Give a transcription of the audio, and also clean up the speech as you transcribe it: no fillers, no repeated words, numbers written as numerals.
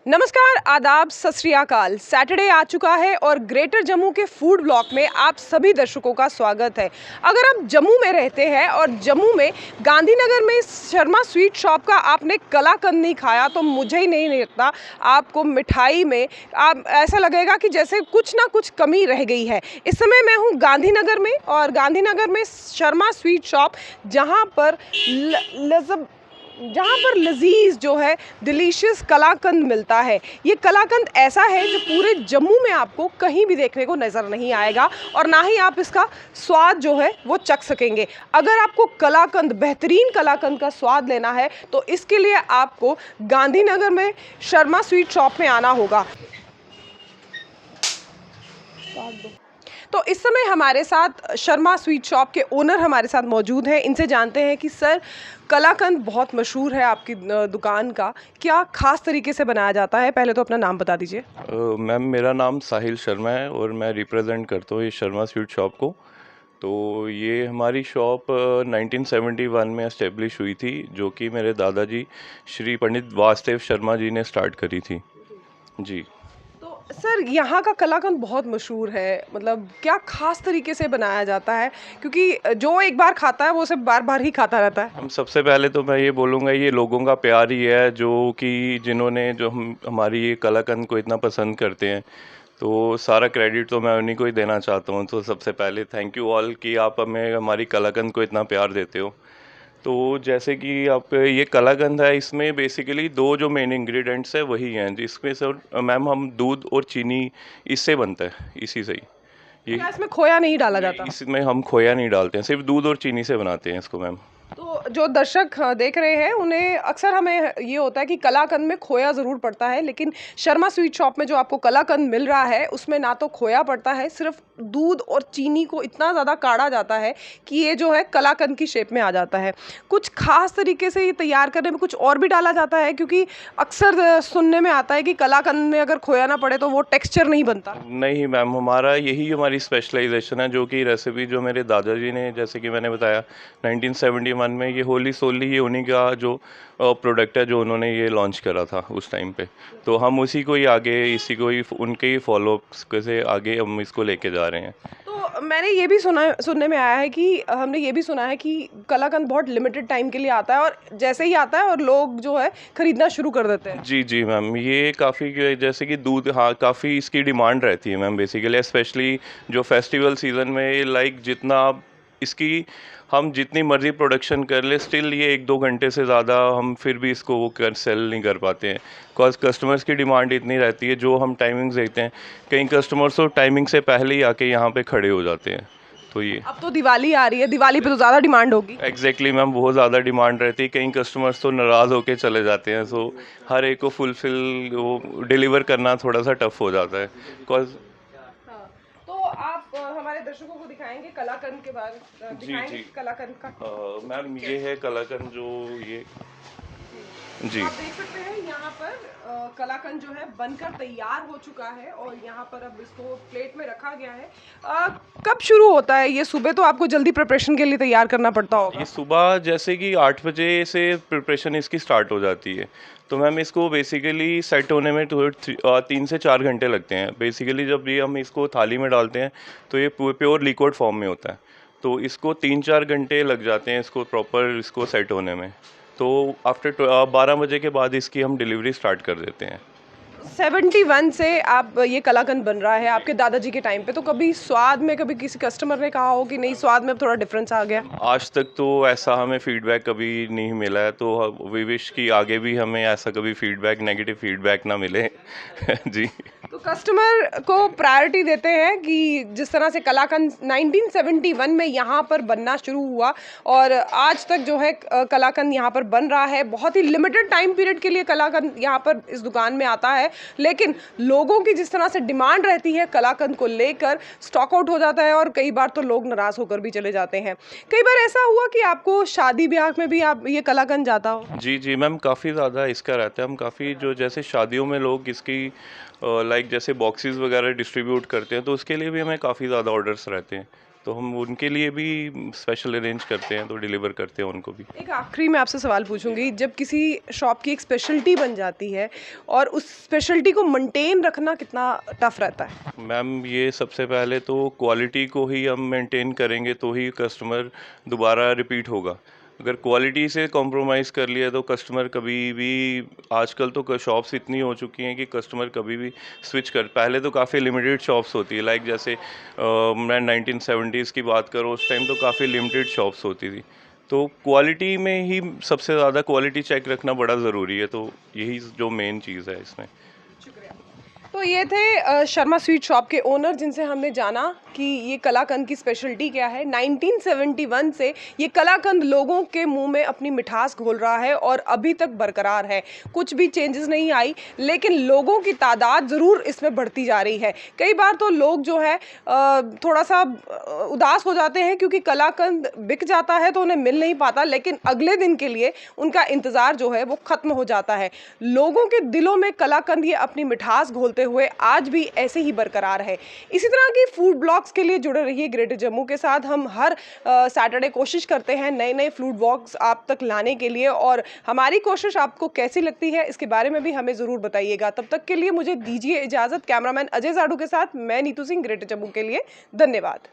नमस्कार, आदाब, सत श्री अकाल। सैटरडे आ चुका है और ग्रेटर जम्मू के फूड ब्लॉक में आप सभी दर्शकों का स्वागत है। अगर आप जम्मू में रहते हैं और जम्मू में गांधीनगर में शर्मा स्वीट शॉप का आपने कलाकंद नहीं खाया तो मुझे ही नहीं लगता आपको मिठाई में आप ऐसा लगेगा कि जैसे कुछ ना कुछ कमी रह गई है। इस समय मैं हूँ गांधीनगर में और गांधीनगर में शर्मा स्वीट शॉप जहाँ पर लजीज जो है डिलीशियस कलाकंद मिलता है। ये कलाकंद ऐसा है जो पूरे जम्मू में आपको कहीं भी देखने को नज़र नहीं आएगा और ना ही आप इसका स्वाद जो है वो चख सकेंगे। अगर आपको कलाकंद, बेहतरीन कलाकंद का स्वाद लेना है तो इसके लिए आपको गांधीनगर में शर्मा स्वीट शॉप में आना होगा। तो इस समय हमारे साथ शर्मा स्वीट शॉप के ओनर हमारे साथ मौजूद हैं। इनसे जानते हैं कि सर, कलाकंद बहुत मशहूर है आपकी दुकान का, क्या ख़ास तरीके से बनाया जाता है? पहले तो अपना नाम बता दीजिए। मैम, मेरा नाम साहिल शर्मा है और मैं रिप्रेजेंट करता हूँ ये शर्मा स्वीट शॉप को। तो ये हमारी शॉप 1971 में इस्टेब्लिश हुई थी, जो कि मेरे दादाजी श्री पंडित वासुदेव शर्मा जी ने स्टार्ट करी थी जी। तो सर, यहाँ का कलाकंद बहुत मशहूर है, मतलब क्या खास तरीके से बनाया जाता है? क्योंकि जो एक बार खाता है वो उसे बार बार ही खाता रहता है। हम सबसे पहले तो मैं ये बोलूँगा, ये लोगों का प्यार ही है जो कि जिन्होंने जो हमारी ये कलाकंद को इतना पसंद करते हैं। तो सारा क्रेडिट तो मैं उन्हीं को ही देना चाहता हूँ। तो सबसे पहले थैंक यू ऑल कि आप हमें हमारी कलाकंद को इतना प्यार देते हो। तो जैसे कि आप ये कलाकंद है, इसमें बेसिकली दो जो मेन इंग्रेडिएंट्स है वही हैं, जिसमें से मैम हम दूध और चीनी इससे बनता है, इसी से ही। ये क्या इसमें खोया नहीं डाला जाता? इसमें हम खोया नहीं डालते हैं, सिर्फ दूध और चीनी से बनाते हैं इसको मैम। तो जो दर्शक देख रहे हैं उन्हें अक्सर हमें ये होता है कि कलाकंद में खोया ज़रूर पड़ता है, लेकिन शर्मा स्वीट शॉप में जो आपको कलाकंद मिल रहा है उसमें ना तो खोया पड़ता है, सिर्फ दूध और चीनी को इतना ज़्यादा काढ़ा जाता है कि ये जो है कलाकंद की शेप में आ जाता है। कुछ खास तरीके से ये तैयार करने में कुछ और भी डाला जाता है? क्योंकि अक्सर सुनने में आता है कि कलाकंद में अगर खोया ना पड़े तो वो टेक्सचर नहीं बनता। नहीं मैम, हमारी स्पेशलाइजेशन है, जो कि रेसिपी जो मेरे दादाजी ने, जैसे कि मैंने बताया 1971 में, ये होली सोली ये उन्हीं का जो प्रोडक्ट है जो उन्होंने ये लॉन्च करा था उस टाइम पे। तो हम उसी को ही आगे, इसी को ही उनके ही फॉलो से आगे हम इसको लेके जा रहे हैं। तो मैंने ये भी सुनने में आया है कि हमने ये भी सुना है कि कलाकंद बहुत लिमिटेड टाइम के लिए आता है और जैसे ही आता है और लोग जो है खरीदना शुरू कर देते हैं। जी जी मैम, ये काफ़ी जैसे कि दूध, हाँ, काफ़ी इसकी डिमांड रहती है मैम बेसिकली, स्पेशली जो फेस्टिवल सीज़न में। लाइक जितना आप इसकी हम जितनी मर्ज़ी प्रोडक्शन कर ले, स्टिल ये 1-2 घंटे से ज़्यादा हम फिर भी इसको वो सेल नहीं कर पाते हैं, बिकॉज कस्टमर्स की डिमांड इतनी रहती है। जो हम टाइमिंग्स देखते हैं, कई कस्टमर्स तो टाइमिंग से पहले ही आके यहाँ पे खड़े हो जाते हैं। तो ये अब तो दिवाली आ रही है, दिवाली पे तो ज़्यादा डिमांड होगी। एग्जैक्टली मैम, बहुत ज़्यादा डिमांड रहती है। कई कस्टमर्स तो नाराज़ होके चले जाते हैं। सो हर एक को फुलफिल वो डिलीवर करना थोड़ा सा टफ हो जाता है, बिकॉज हाँ, तो आप हमारे दर्शकों को दिखाएंगे कलाकंद के बारे जी दिखाएंगे जी कलाकंद का। मैम, ये है कलाकंद जो ये जी। आप देख सकते हैं यहाँ पर कलाकंद जो है बनकर तैयार हो चुका है और यहाँ पर अब इसको प्लेट में रखा गया है। कब शुरू होता है ये? सुबह तो आपको जल्दी प्रिपरेशन के लिए तैयार करना पड़ता होगा। ये सुबह जैसे कि 8 बजे से प्रिपरेशन इसकी स्टार्ट हो जाती है। तो मैम, इसको बेसिकली सेट होने में 3 से 4 घंटे लगते हैं। बेसिकली जब ये हम इसको थाली में डालते हैं तो ये प्योर लिक्विड फॉर्म में होता है। तो इसको 3-4 घंटे लग जाते हैं इसको प्रॉपर इसको सेट होने में। तो आफ्टर 12 बजे के बाद इसकी हम डिलीवरी स्टार्ट कर देते हैं। 71 से आप ये कलाकंद बन रहा है आपके दादाजी के टाइम पे, तो कभी स्वाद में कभी किसी कस्टमर ने कहा हो कि नहीं, स्वाद में अब थोड़ा डिफरेंस आ गया? आज तक तो ऐसा हमें फीडबैक कभी नहीं मिला है। तो वी विश कि आगे भी हमें ऐसा कभी फीडबैक, नेगेटिव फीडबैक ना मिले। जी। तो कस्टमर को प्रायोरिटी देते हैं कि जिस तरह से कलाकंद 1971 में यहाँ पर बनना शुरू हुआ और आज तक जो है कलाकंद यहाँ पर बन रहा है। बहुत ही लिमिटेड टाइम पीरियड के लिए कलाकंद यहाँ पर इस दुकान में आता है, लेकिन लोगों की जिस तरह से डिमांड रहती है कलाकंद को लेकर, स्टॉक आउट हो जाता है और कई बार तो लोग नाराज़ होकर भी चले जाते हैं। कई बार ऐसा हुआ कि आपको शादी ब्याह में भी आप ये कलाकंद जाता हो? जी जी मैम, काफ़ी ज़्यादा इसका रहता है। हम काफ़ी जो जैसे शादियों में लोग इसकी लाइक जैसे बॉक्सेस वगैरह डिस्ट्रीब्यूट करते हैं, तो उसके लिए भी हमें काफ़ी ज़्यादा ऑर्डर्स रहते हैं। तो हम उनके लिए भी स्पेशल अरेंज करते हैं, तो डिलीवर करते हैं उनको भी। एक आखिरी मैं आपसे सवाल पूछूंगी, जब किसी शॉप की एक स्पेशलिटी बन जाती है और उस स्पेशलिटी को मेंटेन रखना कितना टफ रहता है? मैम, ये सबसे पहले तो क्वालिटी को ही हम मेंटेन करेंगे तो ही कस्टमर दोबारा रिपीट होगा। अगर क्वालिटी से कॉम्प्रोमाइज़ कर लिया तो कस्टमर कभी भी, आजकल तो शॉप्स इतनी हो चुकी हैं कि कस्टमर कभी भी स्विच कर, पहले तो काफ़ी लिमिटेड शॉप्स होती है, लाइक जैसे मैं 1970s की बात करूँ, उस टाइम तो काफ़ी लिमिटेड शॉप्स होती थी। तो क्वालिटी में ही सबसे ज़्यादा क्वालिटी चेक रखना बड़ा ज़रूरी है, तो यही जो मेन चीज़ है इसमें। तो ये थे शर्मा स्वीट शॉप के ओनर, जिनसे हमने जाना कि ये कलाकंद की स्पेशलिटी क्या है। 1971 से ये कलाकंद लोगों के मुंह में अपनी मिठास घोल रहा है और अभी तक बरकरार है, कुछ भी चेंजेस नहीं आई, लेकिन लोगों की तादाद ज़रूर इसमें बढ़ती जा रही है। कई बार तो लोग जो है थोड़ा सा उदास हो जाते हैं क्योंकि कलाकंद बिक जाता है तो उन्हें मिल नहीं पाता, लेकिन अगले दिन के लिए उनका इंतज़ार जो है वो ख़त्म हो जाता है। लोगों के दिलों में कलाकंद ये अपनी मिठास घोलते हुए आज भी ऐसे ही बरकरार है। इसी तरह की फूड ब्लॉग्स के लिए जुड़े रहिए ग्रेटर जम्मू के साथ। हम हर सैटरडे कोशिश करते हैं नए नए फूड ब्लॉग्स आप तक लाने के लिए, और हमारी कोशिश आपको कैसी लगती है इसके बारे में भी हमें ज़रूर बताइएगा। तब तक के लिए मुझे दीजिए इजाज़त। कैमरामैन अजय जाडू के साथ मैं नीतू सिंह, ग्रेटर जम्मू के लिए। धन्यवाद।